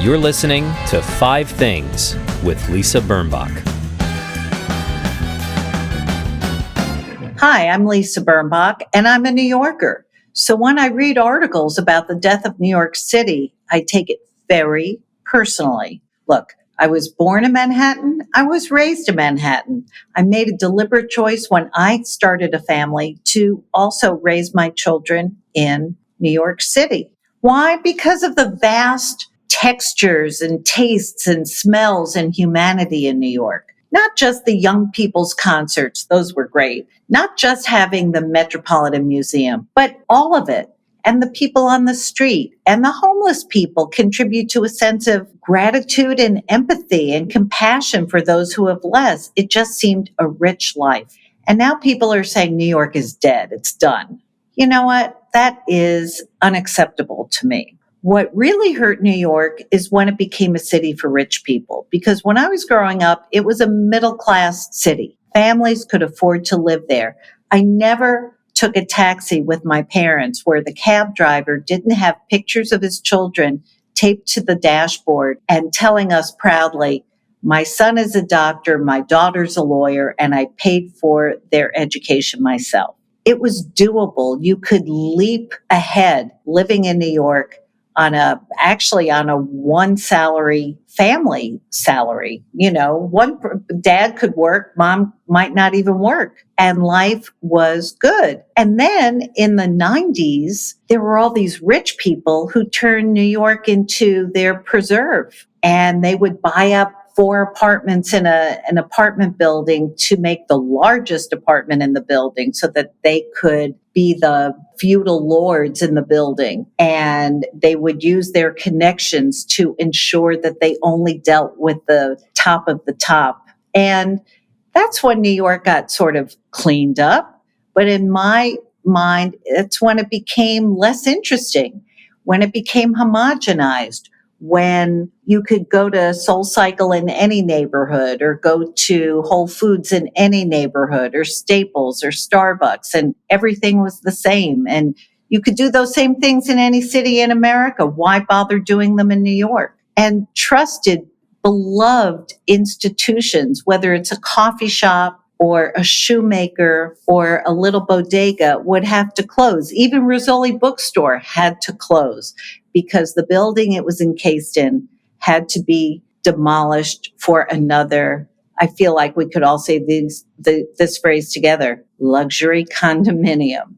You're listening to 5 Things with Lisa Birnbach. Hi, I'm Lisa Birnbach, and I'm a New Yorker. So when I read articles about the death of New York City, I take it very personally. Look, I was born in Manhattan. I was raised in Manhattan. I made a deliberate choice when I started a family to also raise my children in New York City. Why? Because of the vast textures and tastes and smells and humanity in New York. Not just the young people's concerts, those were great. Not just having the Metropolitan Museum, but all of it. And the people on the street and the homeless people contribute to a sense of gratitude and empathy and compassion for those who have less. It just seemed a rich life. And now people are saying New York is dead. It's done. You know what? That is unacceptable to me. What really hurt New York is when it became a city for rich people. Because when I was growing up, it was a middle-class city. Families could afford to live there. I never took a taxi with my parents where the cab driver didn't have pictures of his children taped to the dashboard and telling us proudly, my son is a doctor, my daughter's a lawyer, and I paid for their education myself. It was doable. You could leap ahead living in New York on a one salary family salary. You know, one dad could work, mom might not even work, and life was good. And then in the 90s, there were all these rich people who turned New York into their preserve, and they would buy up 4 apartments in an apartment building to make the largest apartment in the building so that they could be the feudal lords in the building. And they would use their connections to ensure that they only dealt with the top of the top. And that's when New York got sort of cleaned up. But in my mind, it's when it became less interesting, when it became homogenized, when you could go to SoulCycle in any neighborhood or go to Whole Foods in any neighborhood or Staples or Starbucks, and everything was the same. And you could do those same things in any city in America. Why bother doing them in New York? And trusted, beloved institutions, whether it's a coffee shop or a shoemaker or a little bodega, would have to close. Even Rizzoli Bookstore had to close because the building it was encased in had to be demolished for another. I feel like we could all say this phrase together, luxury condominium,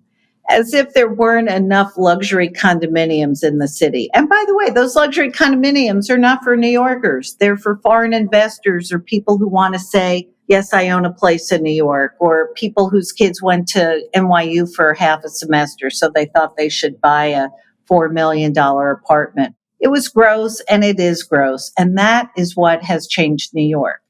as if there weren't enough luxury condominiums in the city. And by the way, those luxury condominiums are not for New Yorkers. They're for foreign investors or people who want to say, yes, I own a place in New York, or people whose kids went to NYU for half a semester, so they thought they should buy a $4 million apartment. It was gross, and it is gross, and that is what has changed New York.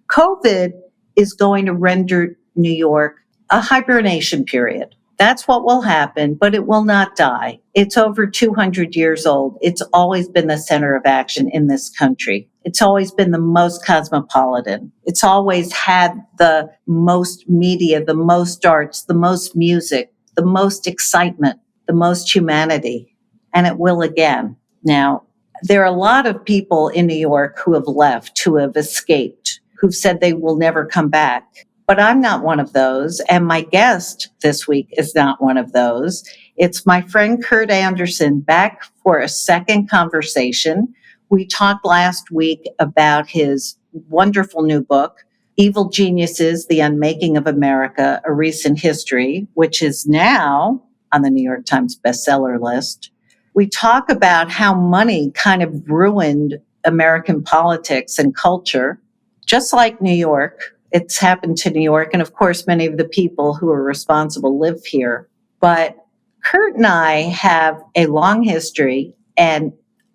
COVID is going to render New York a hibernation period. That's what will happen, but it will not die. It's over 200 years old. It's always been the center of action in this country. It's always been the most cosmopolitan. It's always had the most media, the most arts, the most music, the most excitement, the most humanity, and it will again. Now, there are a lot of people in New York who have left, who have escaped, who've said they will never come back. But I'm not one of those, and my guest this week is not one of those. It's my friend Kurt Andersen back for a second conversation. We talked last week about his wonderful new book, Evil Geniuses, The Unmaking of America, A Recent History, which is now on the New York Times bestseller list. We talk about how money kind of ruined American politics and culture, just like New York. It's happened to New York, and of course, many of the people who are responsible live here. But Kurt and I have a long history, and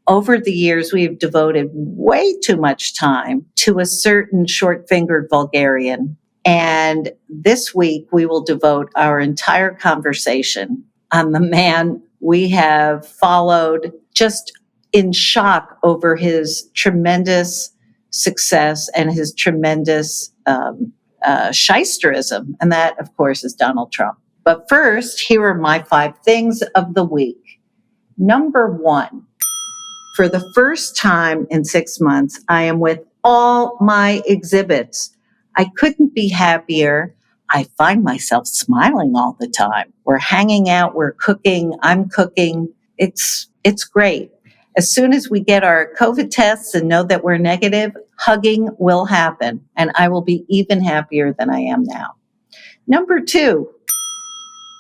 over the years, we've devoted way too much time to a certain short-fingered vulgarian. And this week, we will devote our entire conversation on the man we have followed just in shock over his tremendous success and his tremendous shysterism. And that, of course, is Donald Trump. But first, here are my 5 things of the week. Number 1, For the first time in 6 months, I am with all my exhibits. I couldn't be happier. I find myself smiling all the time. We're hanging out, we're cooking, I'm cooking. It's great. As soon as we get our COVID tests and know that we're negative, hugging will happen, and I will be even happier than I am now. Number 2,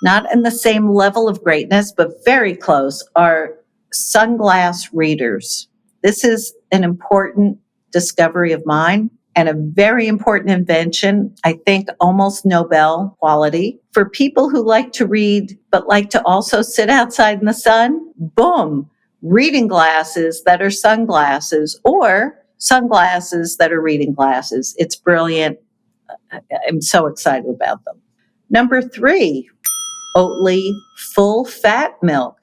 not in the same level of greatness, but very close, are Sunglass readers. This is an important discovery of mine and a very important invention, I think almost Nobel quality. For people who like to read, but like to also sit outside in the sun, boom, reading glasses that are sunglasses or sunglasses that are reading glasses. It's brilliant. I'm so excited about them. Number 3, Oatly full fat milk.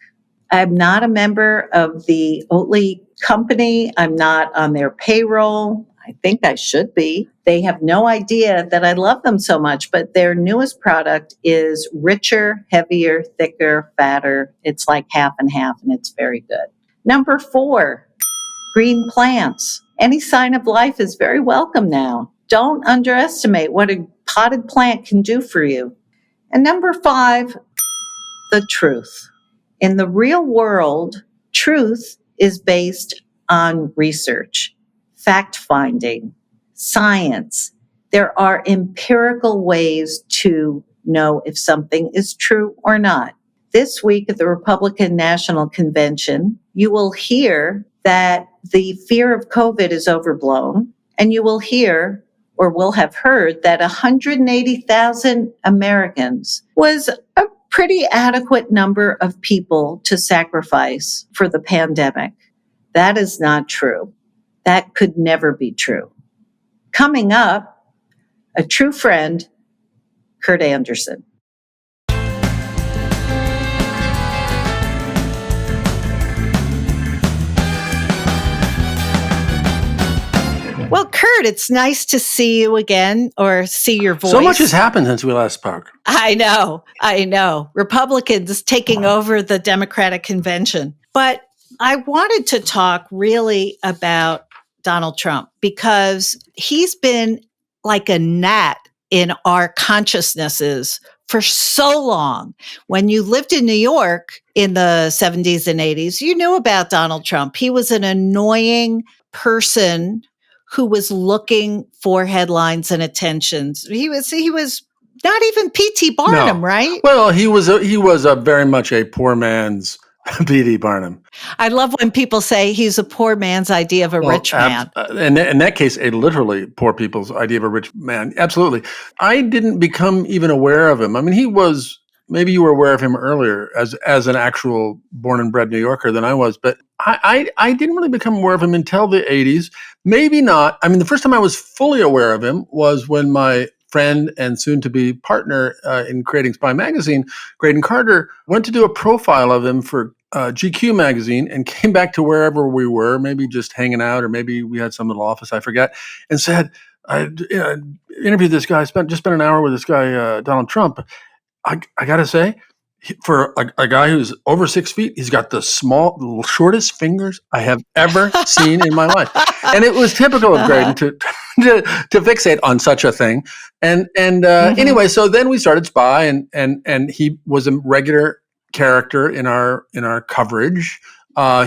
I'm not a member of the Oatly company. I'm not on their payroll. I think I should be. They have no idea that I love them so much, but their newest product is richer, heavier, thicker, fatter. It's like half and half, and it's very good. Number 4, green plants. Any sign of life is very welcome now. Don't underestimate what a potted plant can do for you. And number 5, the truth. In the real world, truth is based on research, fact-finding, science. There are empirical ways to know if something is true or not. This week at the Republican National Convention, you will hear that the fear of COVID is overblown, and you will hear or will have heard that 180,000 Americans was a pretty adequate number of people to sacrifice for the pandemic. That is not true. That could never be true. Coming up, a true friend, Kurt Andersen. Well, Kurt, it's nice to see you again or see your voice. So much has happened since we last spoke. I know. Republicans taking over the Democratic convention. But I wanted to talk really about Donald Trump because he's been like a gnat in our consciousnesses for so long. When you lived in New York in the 70s and 80s, you knew about Donald Trump. He was an annoying person who was looking for headlines and attentions. He was not even P.T. Barnum, No. right? Well, he was a very much a poor man's P.T. Barnum. I love when people say he's a poor man's idea of a rich man. In that case, a literally poor people's idea of a rich man. Absolutely. I didn't become even aware of him. I mean, he was, maybe you were aware of him earlier as an actual born and bred New Yorker than I was, but I didn't really become aware of him until the 80s. Maybe not. I mean, the first time I was fully aware of him was when my friend and soon-to-be partner in creating Spy Magazine, Graydon Carter, went to do a profile of him for GQ magazine and came back to wherever we were, maybe just hanging out, or maybe we had some little office, I forget, and said, I interviewed this guy, spent an hour with this guy, Donald Trump. I got to say, for a guy who's over 6 feet, he's got the shortest fingers I have ever seen in my life. And it was typical of Graydon to fixate on such a thing. And anyway, so then we started Spy, and he was a regular character in our coverage.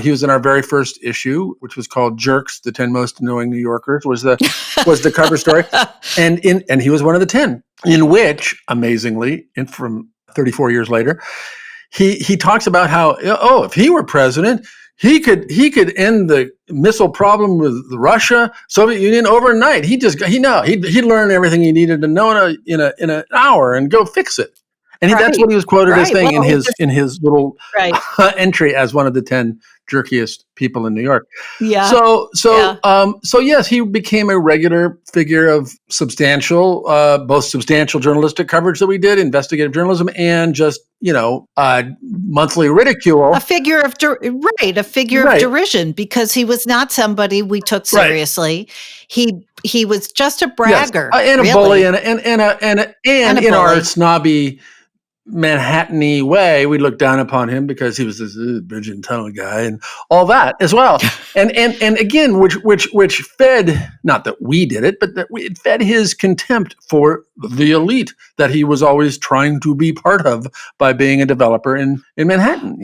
He was in our very first issue, which was called "Jerks: The 10 Most Annoying New Yorkers." was the cover story, and he was one of the 10. In which, amazingly, from 34 years later, he talks about how if he were president, he could end the missile problem with Russia, Soviet Union overnight. He'd learn everything he needed to know in an hour and go fix it. And that's what he was quoted as saying in his little entry as one of the 10 jerkiest people in New York. Yeah. So yes, he became a regular figure of both substantial journalistic coverage that we did, investigative journalism, and just monthly ridicule. A figure of derision, because he was not somebody we took seriously. He was just a bragger, and a bully, and in our snobby Manhattan-y way, we looked down upon him because he was this bridge and tunnel guy and all that as well. And again, which fed, not that we did it, but that it fed his contempt for the elite that he was always trying to be part of by being a developer in Manhattan,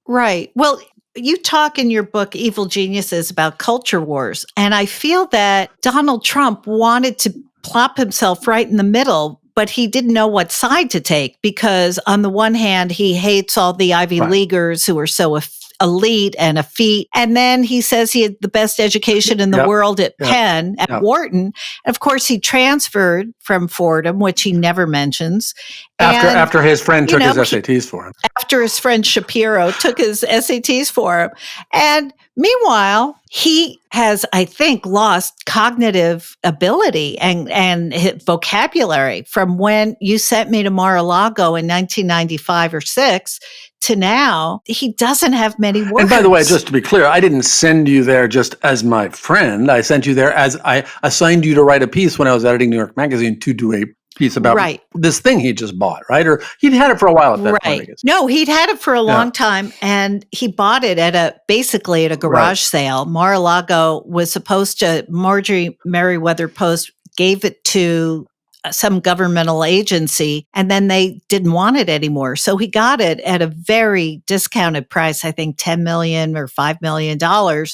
Right. Well, you talk in your book, Evil Geniuses, about culture wars. And I feel that Donald Trump wanted to plop himself right in the middle, but he didn't know what side to take because on the one hand, he hates all the Ivy Leaguers who are so elite and effete. And then he says he had the best education in the world at Penn, at Wharton. And of course, he transferred from Fordham, which he never mentions. After his friend took his SATs for him. After his friend Shapiro took his SATs for him. And meanwhile, he has, I think, lost cognitive ability and vocabulary from when you sent me to Mar-a-Lago in 1995 or 6 to now. He doesn't have many words. And by the way, just to be clear, I didn't send you there just as my friend. I sent you there as I assigned you to write a piece when I was editing New York Magazine to do a piece about this thing he just bought, right? Or he'd had it for a while at that point, I guess. No, he'd had it for a long time, and he bought it basically at a garage sale. Mar-a-Lago was supposed to, Marjorie Merriweather Post gave it to some governmental agency, and then they didn't want it anymore. So he got it at a very discounted price, I think $10 million or $5 million.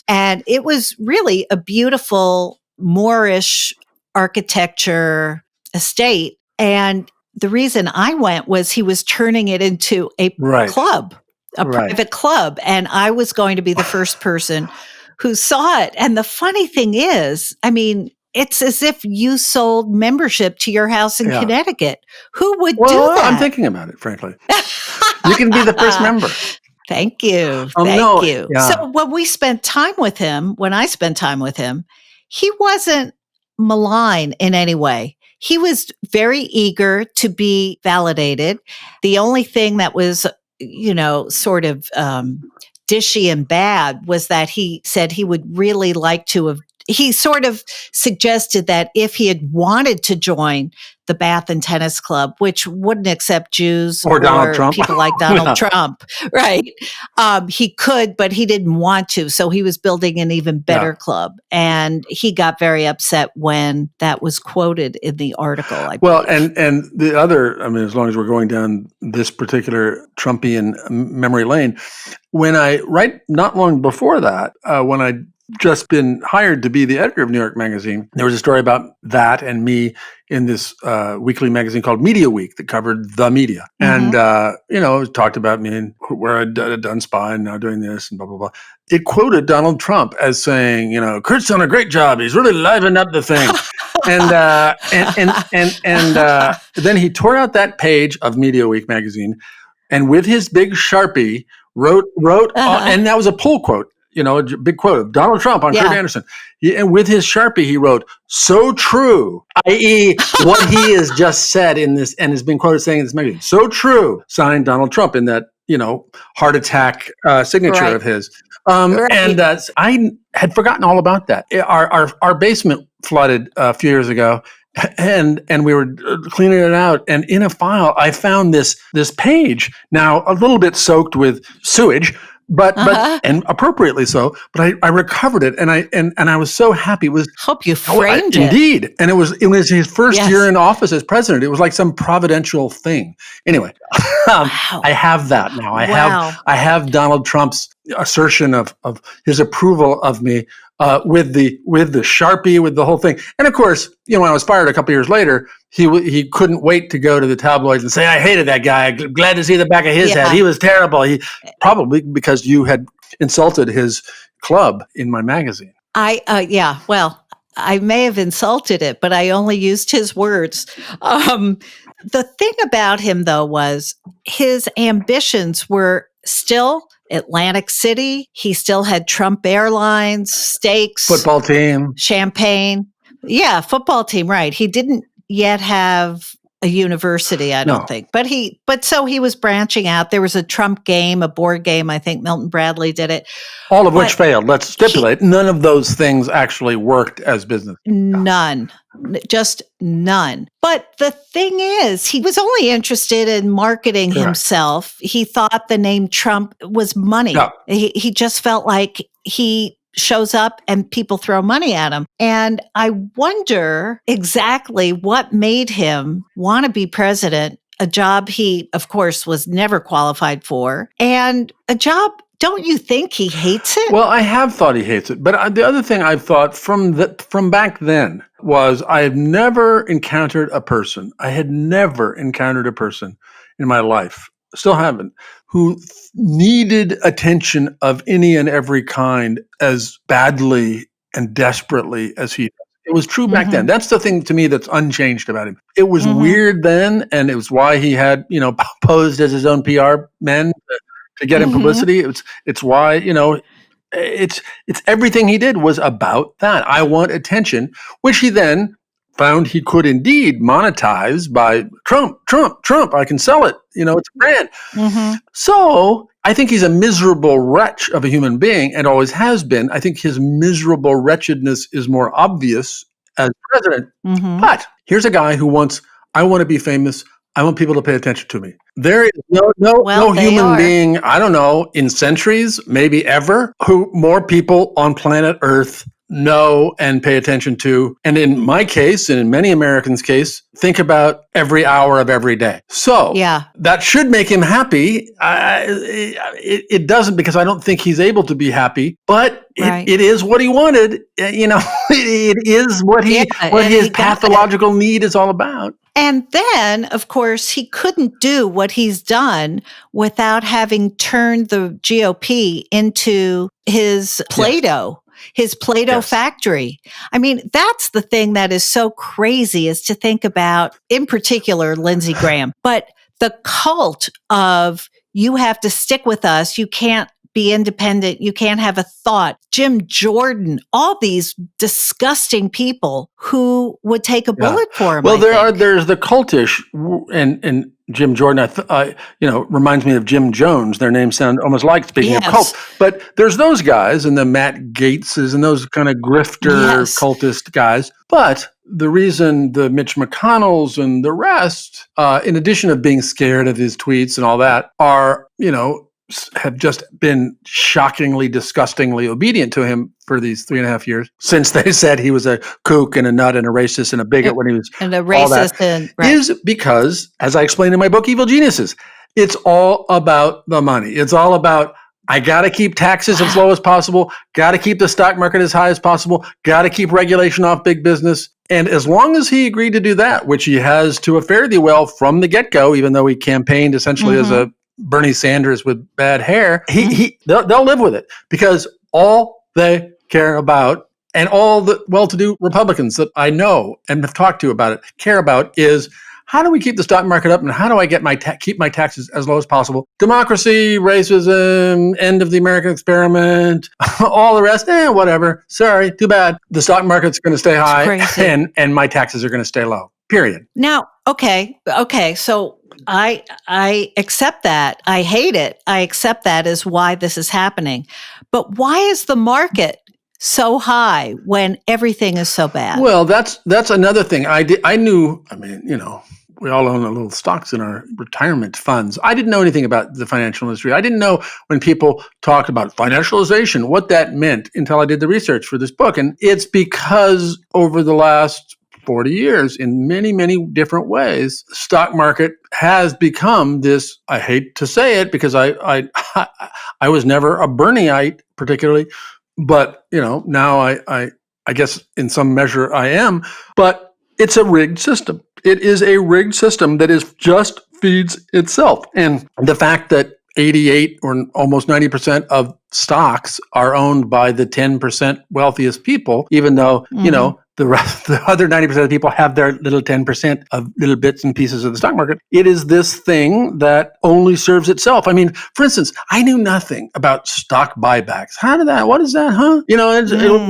And it was really a beautiful Moorish architecture estate. And the reason I went was he was turning it into a club, a private club. And I was going to be the first person who saw it. And the funny thing is, I mean, it's as if you sold membership to your house in Connecticut. Who would do that? I'm thinking about it, frankly. You can be the first member. Thank you. Thank you. Yeah. So when I spent time with him, he wasn't malign in any way. He was very eager to be validated. The only thing that was, sort of dishy and bad was that he said he would really like to have, he sort of suggested that if he had wanted to join the Bath and Tennis Club, which wouldn't accept Jews or Donald Trump, people like Donald Trump, right? He could, but he didn't want to. So he was building an even better club. And he got very upset when that was quoted in the article. And the other, I mean, as long as we're going down this particular Trumpian memory lane, not long before that, when I'd just been hired to be the editor of New York Magazine, there was a story about that and me in this weekly magazine called Media Week that covered the media. Mm-hmm. And, it talked about me and where I'd done Spy and now doing this and blah, blah, blah. It quoted Donald Trump as saying, Kurt's done a great job. He's really livened up the thing. and then he tore out that page of Media Week magazine and with his big Sharpie wrote, and that was a pull quote. A big quote of Donald Trump on Kurt Andersen. And with his Sharpie, he wrote, "So true," i.e. what he has just said in this and has been quoted saying in this magazine. So true, signed Donald Trump in that, heart attack signature of his. And I had forgotten all about that. Our basement flooded a few years ago. And we were cleaning it out, and in a file, I found this page, now a little bit soaked with sewage, but and appropriately so. But I recovered it, and I was so happy. It was hope you framed it, indeed, and it was his first year in office as president. It was like some providential thing. Anyway, I have that now. I have Donald Trump's assertion of his approval of me. With the Sharpie, with the whole thing. And of course, when I was fired a couple years later, he couldn't wait to go to the tabloids and say, I hated that guy. Glad to see the back of his head. He was terrible. He probably because you had insulted his club in my magazine. Well, I may have insulted it, but I only used his words. The thing about him, though, was his ambitions were still Atlantic City. He still had Trump Airlines, steaks, football team, champagne. Yeah, football team, right. He didn't yet have a a university, I don't No. think. But so he was branching out. There was a Trump game, a board game. I think Milton Bradley did it. All of which failed. Let's stipulate. None of those things actually worked as business. None. Just none. But the thing is, he was only interested in marketing himself. He thought the name Trump was money. Yeah. He just felt like he shows up and people throw money at him. And I wonder exactly what made him want to be president, a job he, of course, was never qualified for, and a job. Don't you think he hates it? Well, I have thought he hates it. But the other thing I've thought from back then was I had never encountered a person. I had never encountered a person in my life, still haven't, who needed attention of any and every kind as badly and desperately as he does. It was true back then. That's the thing to me that's unchanged about him. It was weird then, and it was why he had, posed as his own PR man to get him publicity. It's why, it's everything he did was about that. I want attention, which he then found he could indeed monetize by Trump. I can sell it. It's a brand. So I think he's a miserable wretch of a human being and always has been. I think his miserable wretchedness is more obvious as president. But here's a guy who I want to be famous. I want people to pay attention to me. There is no human being, I don't know, in centuries, maybe ever, who more people on planet Earth know and pay attention to. And in my case, and in many Americans' case, think about every hour of every day. So that should make him happy. It doesn't, because I don't think he's able to be happy, but it is what he wanted. It is what his pathological need is all about. And then, of course, he couldn't do what he's done without having turned the GOP into his Play-Doh. His Play-Doh factory. I mean, that's the thing that is so crazy, is to think about, in particular, Lindsey Graham, but the cult of, you have to stick with us. You can't be independent. You can't have a thought. Jim Jordan, all these disgusting people who would take a bullet for him. Well, there's the cultish, and Jim Jordan, reminds me of Jim Jones. Their names sound almost like, speaking of cult. But there's those guys, and the Matt Gaetzes and those kind of grifter cultist guys. But the reason the Mitch McConnells and the rest, in addition of being scared of his tweets and all that, are, have just been shockingly, disgustingly obedient to him for these 3.5 years, since they said he was a kook and a nut and a racist and a bigot when he was and a racist, is because, as I explained in my book, Evil Geniuses, it's all about the money. It's all about, I got to keep taxes as low as possible, got to keep the stock market as high as possible, got to keep regulation off big business. And as long as he agreed to do that, which he has to a fairly well from the get-go, even though he campaigned essentially as a Bernie Sanders with bad hair, they'll live with it, because all they care about, and all the well-to-do Republicans that I know and have talked to about it care about, is how do we keep the stock market up, and how do I get keep my taxes as low as possible? Democracy, racism, end of the American experiment, all the rest, whatever. Sorry, too bad. The stock market's going to stay high, and my taxes are going to stay low. Period. Now, okay. So I accept that. I hate it. I accept that as why this is happening. But why is the market so high when everything is so bad? Well, that's another thing. I knew, we all own a little stocks in our retirement funds. I didn't know anything about the financial industry. I didn't know when people talked about financialization, what that meant, until I did the research for this book. And it's because over the last 40 years, in many, many different ways, the stock market has become this, I hate to say it, because I was never a Bernieite particularly, but now I guess in some measure I am, but it's a rigged system. It is a rigged system that just feeds itself. And the fact that 88 or almost 90% of stocks are owned by the 10% wealthiest people, even though, the other 90% of people have their little 10% of little bits and pieces of the stock market. It is this thing that only serves itself. I mean, for instance, I knew nothing about stock buybacks. What is that, huh?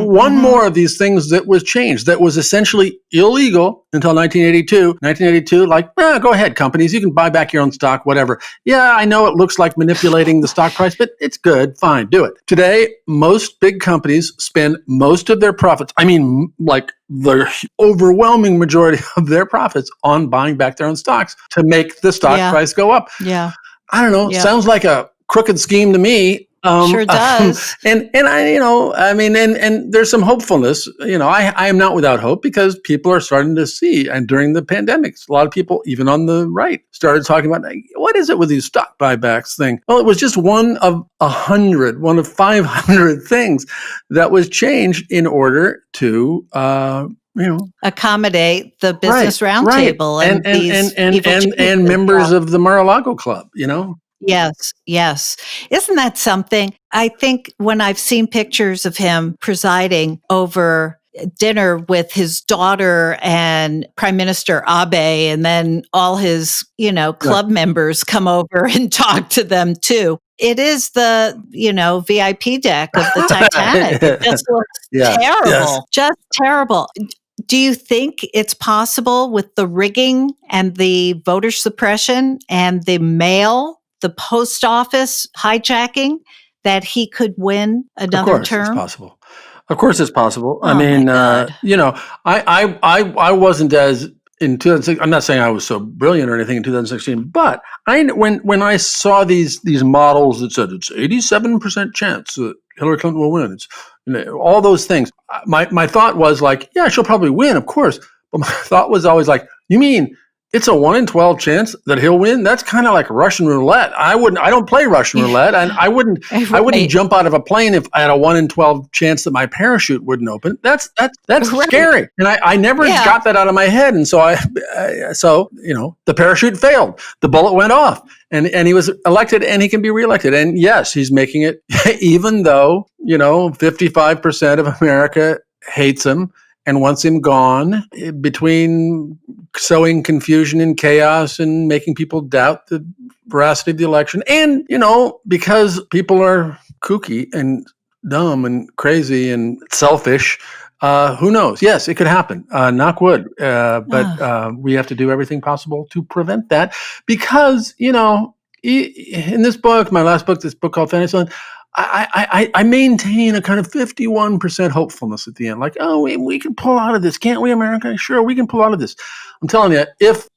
One more of these things that was changed, that was essentially illegal until 1982. 1982, like, go ahead, companies. You can buy back your own stock, whatever. Yeah, I know it looks like manipulating the stock price, but it's good. Fine, do it. Today, most big companies spend most of their profits, I mean, like the overwhelming majority of their profits on buying back their own stocks to make the stock price go up. Yeah. I don't know. Sounds like a crooked scheme to me. Sure does. And and there's some hopefulness. I am not without hope because people are starting to see, and during the pandemics, a lot of people, even on the right, started talking about, what is it with these stock buybacks thing? Well, it was just one of 100, one of 500 things that was changed in order to, accommodate the business roundtable and members of the Mar-a-Lago Club, Yes, yes. Isn't that something? I think when I've seen pictures of him presiding over dinner with his daughter and Prime Minister Abe, and then all his, club members come over and talk to them too. It is the, VIP deck of the Titanic. It just looks terrible, just terrible. Do you think it's possible with the rigging and the voter suppression and the mail, the post office hijacking, that he could win another term? It's possible. Of course it's possible. Oh, I mean, I wasn't as in 2006. I'm not saying I was so brilliant or anything in 2016, but when I saw these models that said it's 87% chance that Hillary Clinton will win, it's all those things. My thought was like, yeah, she'll probably win, of course. But my thought was always like, you mean it's a 1 in 12 chance that he'll win? That's kind of like Russian roulette. I don't play Russian roulette, and I wouldn't jump out of a plane if I had a 1 in 12 chance that my parachute wouldn't open. That's scary. And I never got that out of my head. And so the parachute failed. The bullet went off, and he was elected, and he can be reelected. And yes, he's making it, even though, 55% of America hates him and wants him gone, between sowing confusion and chaos and making people doubt the veracity of the election. And, because people are kooky and dumb and crazy and selfish, who knows? Yes, it could happen. Knock wood. But we have to do everything possible to prevent that because, in this book, my last book, this book called Fantasyland, I maintain a kind of 51% hopefulness at the end. Like, we can pull out of this. Can't we, America? Sure, we can pull out of this. I'm telling you,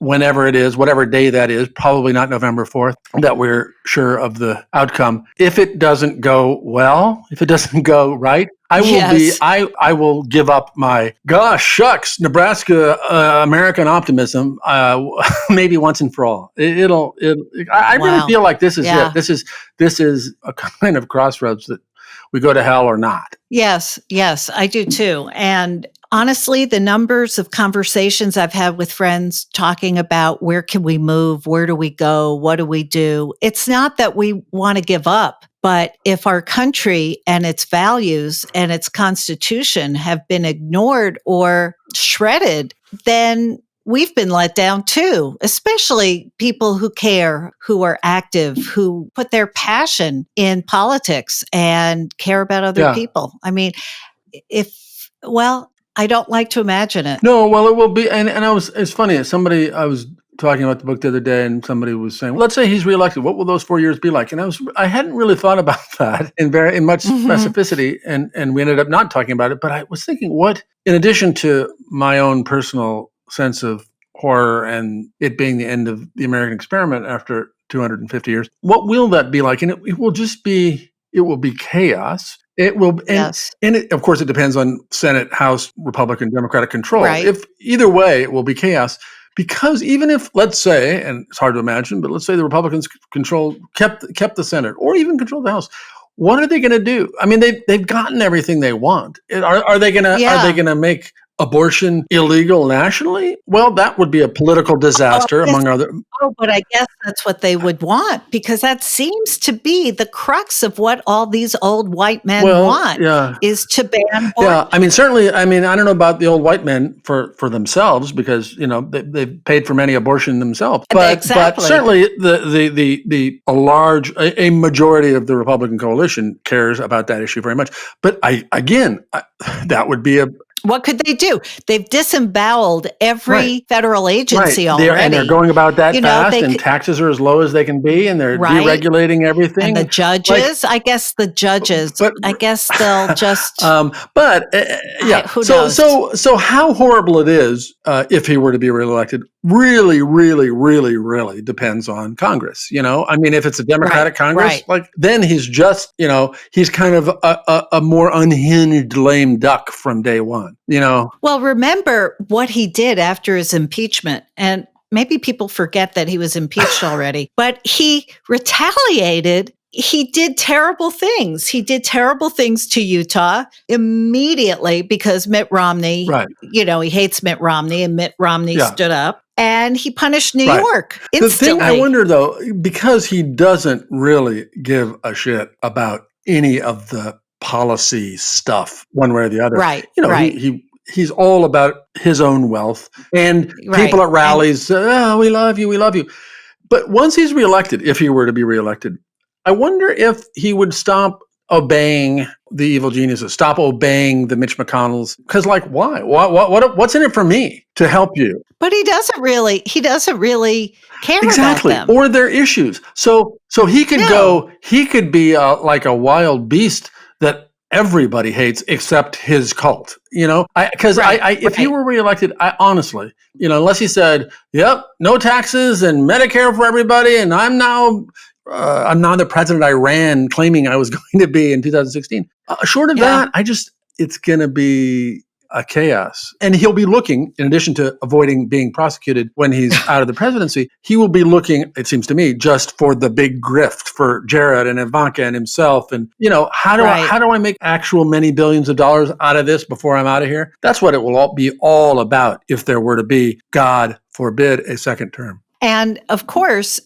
whenever it is, whatever day that is, probably not November 4th, that we're sure of the outcome. If it doesn't go well, if it doesn't go right, I will give up my, gosh, shucks, Nebraska, American optimism, maybe once and for all. I really feel like this is it. This is a kind of crossroads that we go to hell or not. Yes, I do too. And honestly, the numbers of conversations I've had with friends talking about where can we move? Where do we go? What do we do? It's not that we want to give up, but if our country and its values and its constitution have been ignored or shredded, then we've been let down too, especially people who care, who are active, who put their passion in politics and care about other people. I mean, I don't like to imagine it. No, well, it will be. And it's funny. I was talking about the book the other day, and somebody was saying, let's say he's reelected. What will those 4 years be like? And I hadn't really thought about that in much specificity. And we ended up not talking about it. But I was thinking, what, in addition to my own personal sense of horror and it being the end of the American experiment after 250 years, what will that be like? And it will be chaos. It will, and of course, it depends on Senate, House, Republican, Democratic control. Right. If either way, it will be chaos. Because even if, let's say, and it's hard to imagine, but let's say the Republicans kept the Senate or even control the House, what are they going to do? I mean, they've gotten everything they want. Are they going to make abortion illegal nationally? Well, that would be a political disaster, among other. Oh, but I guess that's what they would want, because that seems to be the crux of what all these old white men want, is to ban abortion. Yeah, I mean, certainly, I don't know about the old white men for themselves, because, they've paid for many abortion themselves. But certainly a majority of the Republican coalition cares about that issue very much. But that would be What could they do? They've disemboweled every federal agency already. And they're going about that fast, they and taxes are as low as they can be, and they're deregulating everything. And the judges, I guess they'll just. Who knows? So how horrible it is if he were to be reelected really, really, really, really depends on Congress. I mean, if it's a Democratic Congress, then he's just, he's kind of a more unhinged lame duck from day one. Well, remember what he did after his impeachment, and maybe people forget that he was impeached already, but he retaliated. He did terrible things. He did terrible things to Utah immediately because Mitt Romney, he hates Mitt Romney, and Mitt Romney stood up. And he punished New York instantly. The thing I wonder, though, because he doesn't really give a shit about any of the policy stuff one way or the other. He's all about his own wealth. And people at rallies, we love you, we love you. But once he's reelected, if he were to be reelected, I wonder if he would stop obeying the evil geniuses, stop obeying the Mitch McConnells. Because, why? What's in it for me to help you? But he doesn't really care about them. Or their issues. So he could he could be like a wild beast that everybody hates except his cult, if he were reelected, I honestly, unless he said, yep, no taxes and Medicare for everybody, and I'm now the president I ran claiming I was going to be in 2016. Short of that, it's going to be a chaos. And he'll be looking, in addition to avoiding being prosecuted when he's out of the presidency, he will be looking, it seems to me, just for the big grift for Jared and Ivanka and himself. And, how do I make actual many billions of dollars out of this before I'm out of here? That's what it will be all about if there were to be, God forbid, a second term. And of course,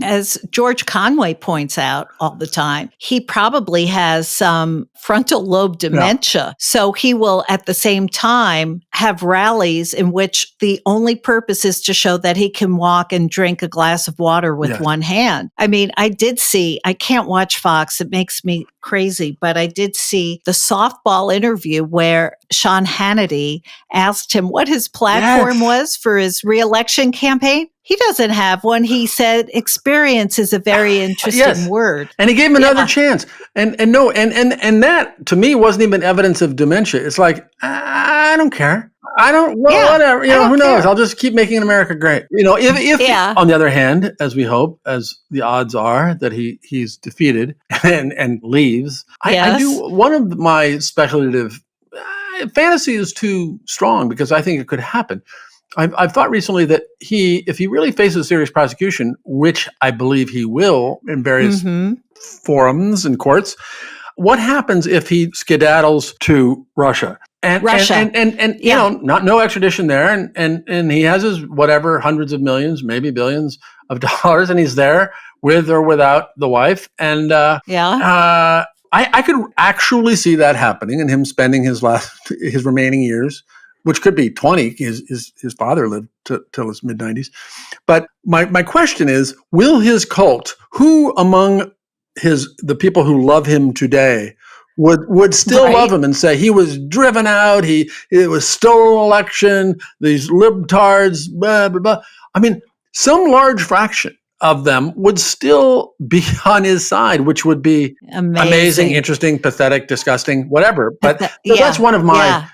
as George Conway points out all the time, he probably has some frontal lobe dementia. Yeah. So he will at the same time have rallies in which the only purpose is to show that he can walk and drink a glass of water with one hand. I mean, I can't watch Fox. It makes me crazy, but I did see the softball interview where Sean Hannity asked him what his platform was for his reelection campaign. He doesn't have one. He said experience is a very interesting word. And he gave him another chance. And that to me wasn't even evidence of dementia. It's like, I don't care. Whatever. Who knows? I'll just keep making America great. If on the other hand, as we hope, as the odds are that he's defeated and leaves, I do one of my speculative fantasy is too strong because I think it could happen. I've thought recently that if he really faces serious prosecution, which I believe he will in various forums and courts, what happens if he skedaddles to Russia? And no extradition there, and he has his whatever hundreds of millions, maybe billions of dollars, and he's there with or without the wife, and I could actually see that happening, and him spending his remaining years, which could be 20. His father lived till his mid-90s. But my question is, will his cult, who among the people who love him today would still love him and say he was driven out, it was stolen election, these libtards, blah, blah, blah. I mean, some large fraction of them would still be on his side, which would be amazing, interesting, pathetic, disgusting, whatever. But that's one of my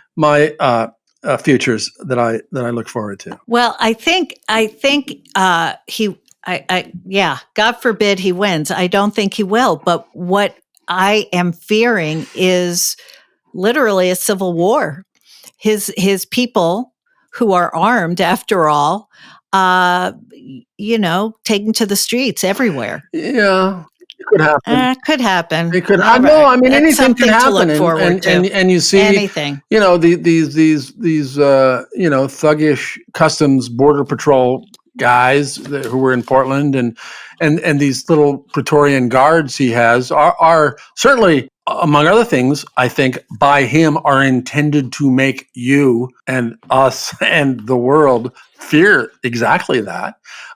futures that I look forward to. Well, I think God forbid he wins. I don't think he will. But what I am fearing is literally a civil war. His people who are armed, after all, taken to the streets everywhere. Yeah. It could happen. Could happen. It could. I know. I mean, anything can happen. To look forward to. And you see anything. These thuggish customs border patrol guys who were in Portland, and these little Praetorian guards he has are certainly, among other things, I think by him are intended to make you and us and the world fear exactly that.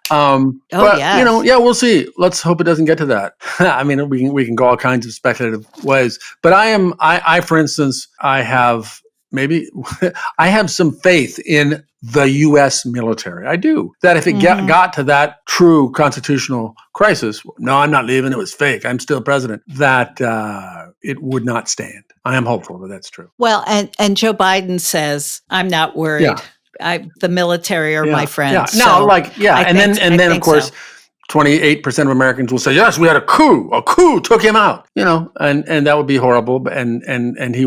We'll see. Let's hope it doesn't get to that. I mean, we can go all kinds of speculative ways, but I for instance, I have maybe I have some faith in the U.S. military. I do. That if it got to that true constitutional crisis, no, I'm not leaving. It was fake. I'm still president. That it would not stand. I am hopeful that that's true. Well, and Joe Biden says, I'm not worried. Yeah. The military are my friends. Yeah. No, So and then of course, 28% of Americans will say, yes, we had a coup. A coup took him out. And that would be horrible. And he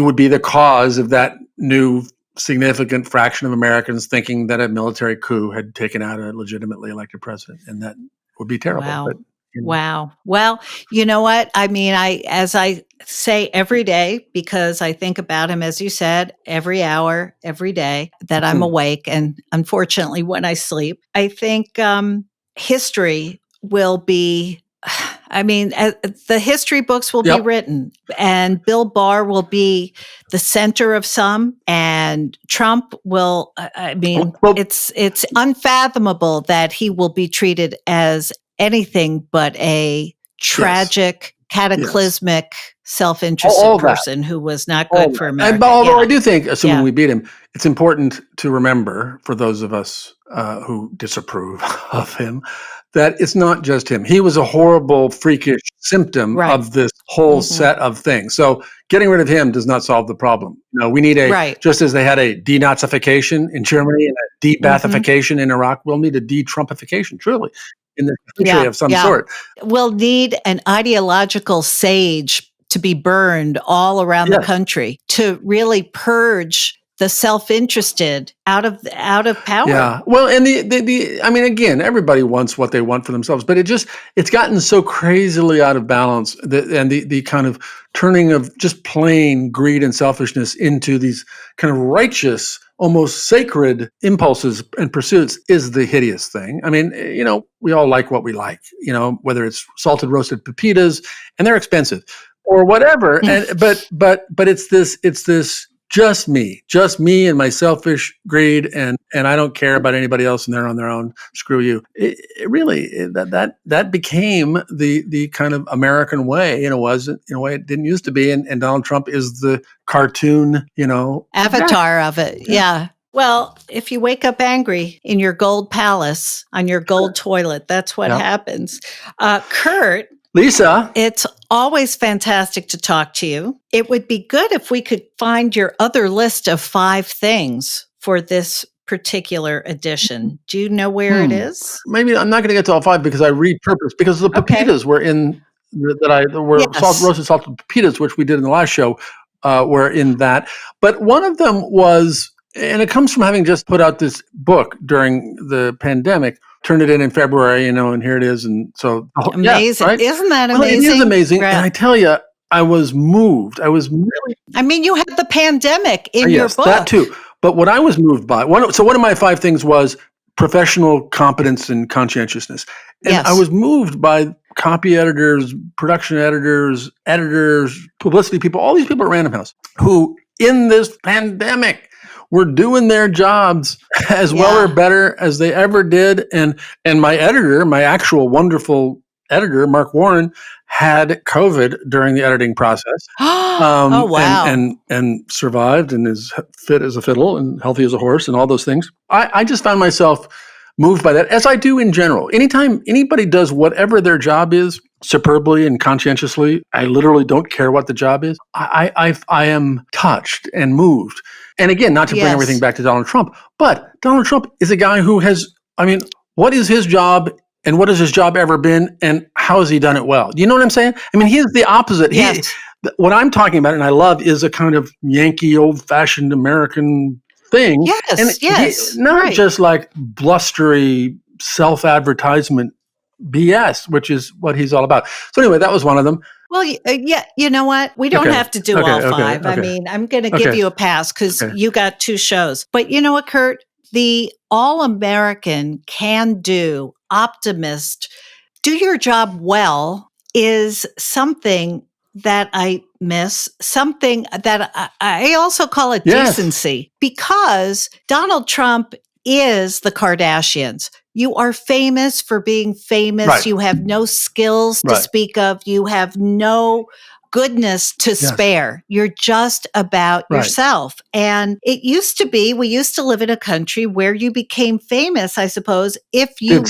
would be the cause of that new significant fraction of Americans thinking that a military coup had taken out a legitimately elected president, and that would be terrible. Wow. But, Wow. Well, you know what? I mean, as I say every day, because I think about him, as you said, every hour, every day that I'm awake. And unfortunately, when I sleep, I think history will be, the history books will be written, and Bill Barr will be the center of some, and Trump will, it's unfathomable that he will be treated as anything but a tragic, cataclysmic, self-interested person who was not good for America. Although I do think, assuming we beat him, it's important to remember, for those of us who disapprove of him, that it's not just him. He was a horrible, freakish symptom of this whole set of things. So getting rid of him does not solve the problem. We need just as they had a denazification in Germany and a de-Baathification in Iraq, we'll need a de-Trumpification, truly, in the country of some sort. We'll need an ideological sage to be burned all around the country to really purge the self-interested out of power. Yeah. Well, and again, everybody wants what they want for themselves, but it's gotten so crazily out of balance and the kind of turning of just plain greed and selfishness into these kind of righteous, almost sacred impulses and pursuits is the hideous thing. I mean, we all like what we like, whether it's salted roasted pepitas, and they're expensive, or whatever. But it's this just me and my selfish greed, and I don't care about anybody else, and they're on their own. Screw you. It really that became the kind of American way, in a way it didn't used to be, and Donald Trump is the cartoon, avatar of it. Yeah. Well, if you wake up angry in your gold palace on your gold toilet, that's what happens. Kurt. Lisa. It's always fantastic to talk to you. It would be good if we could find your other list of 5 things for this particular edition. Do you know where it is? Maybe I'm not going to get to all 5 because I repurposed, because the pepitas were in roasted salted pepitas, which we did in the last show, were in that. But one of them was, and it comes from having just put out this book during the pandemic, turned it in February, and here it is. And so amazing. Right? Isn't that well, amazing? It is amazing. Right. And I tell you, I was moved. I was really. You had the pandemic in your book. That too. But what I was moved by, one of my 5 things was professional competence and conscientiousness. And I was moved by copy editors, production editors, publicity people, all these people at Random House who in this pandemic were doing their jobs as well or better as they ever did. And my editor, my actual wonderful editor, Mark Warren, had COVID during the editing process. Oh, wow. And survived and is fit as a fiddle and healthy as a horse and all those things. I just found myself moved by that, as I do in general. Anytime anybody does whatever their job is superbly and conscientiously, I literally don't care what the job is. I am touched and moved. And again, not to bring everything back to Donald Trump, but Donald Trump is a guy who has, what is his job and what has his job ever been and how has he done it well? Do you know what I'm saying? He's the opposite. Yes. What I'm talking about and I love is a kind of Yankee, old-fashioned American thing. Yes, and not just like blustery self-advertisement BS, which is what he's all about. So anyway, that was one of them. Well, you know what? We don't have to do all 5. I'm going to give you a pass because you got 2 shows. But you know what, Kurt? The all-American, can-do, optimist, do your job well is something that I miss, something that I also call it decency, because Donald Trump is the Kardashians. You are famous for being famous. Right. You have no skills to speak of. You have no goodness to spare. You're just about yourself. And it used to be, we used to live in a country where you became famous, I suppose, if you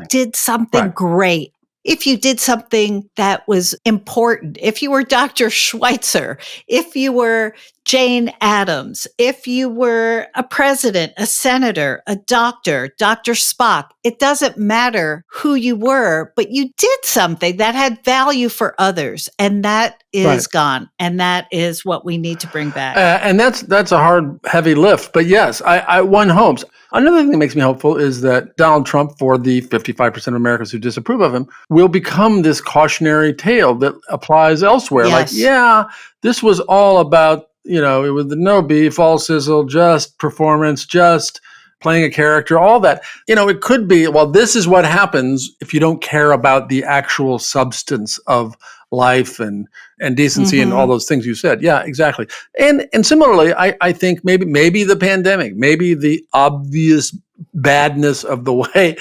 did something great. If you did something that was important, if you were Dr. Schweitzer, if you were Jane Addams, if you were a president, a senator, a doctor, Dr. Spock, it doesn't matter who you were, but you did something that had value for others. And that is gone. And that is what we need to bring back. And that's a hard, heavy lift. But yes, one hopes. Another thing that makes me hopeful is that Donald Trump, for the 55% of Americans who disapprove of him, will become this cautionary tale that applies elsewhere. Yes. Like, this was all about, it was the no beef, all sizzle, just performance, just playing a character, all that. It could be, well, this is what happens if you don't care about the actual substance of life and decency and all those things you said. Yeah, exactly. And similarly, I think maybe the pandemic, maybe the obvious badness of the way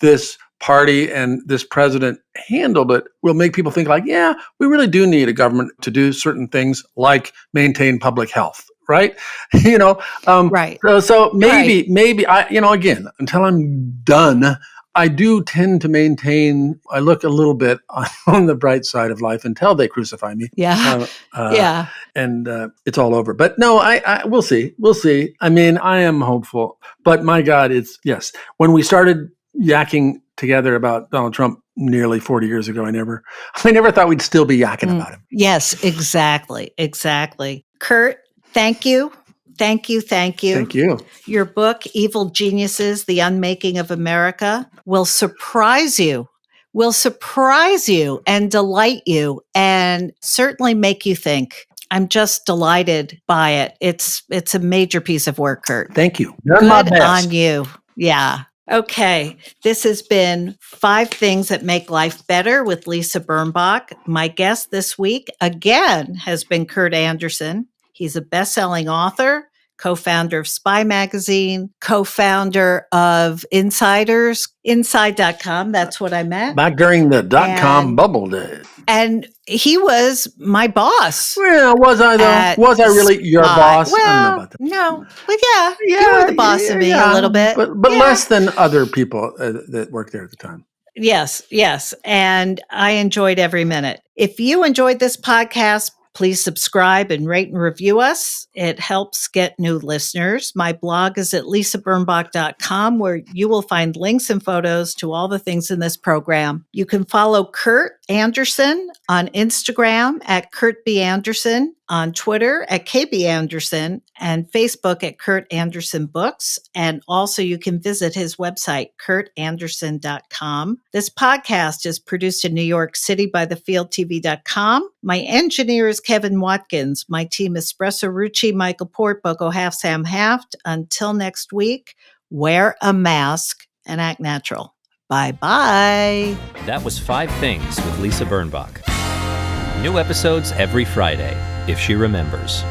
this party and this president handled it will make people think like, we really do need a government to do certain things like maintain public health. Right. Right. So maybe I, again, until I'm done, I do tend to maintain, I look a little bit on the bright side of life until they crucify me. Yeah. And it's all over. But no, we'll see. We'll see. I mean, I am hopeful, but my God, yes. When we started yakking together about Donald Trump nearly 40 years ago, I never thought we'd still be yakking about him. Yes, exactly. Kurt, thank you. Thank you. Thank you. Your book, Evil Geniuses, The Unmaking of America, will surprise you and delight you and certainly make you think. I'm just delighted by it. It's a major piece of work, Kurt. Thank you. Good on you. Yeah. Okay. This has been 5 Things That Make Life Better with Lisa Birnbach. My guest this week, again, has been Kurt Andersen. He's a best-selling author, co-founder of Spy Magazine, co-founder of Insiders, Inside.com. That's what I meant. Back during the .com bubble days. And he was my boss. Well, was I though? Was I really your boss? Well, I don't know about that. No. Well, you were the boss of me a little bit. But less than other people that worked there at the time. Yes. And I enjoyed every minute. If you enjoyed this podcast, please subscribe and rate and review us. It helps get new listeners. My blog is at lisabirnbach.com, where you will find links and photos to all the things in this program. You can follow Kurt Andersen on Instagram at Kurt B. Andersen, on Twitter at KB Andersen, and Facebook at Kurt Andersen Books. And also you can visit his website, kurtandersen.com. This podcast is produced in New York City by thefieldtv.com. My engineer is Kevin Watkins. My team is Espresso Rucci, Michael Port, Boko Half, Sam Haft. Until next week, wear a mask and act natural. Bye-bye. That was 5 Things with Lisa Birnbach. New episodes every Friday, if she remembers.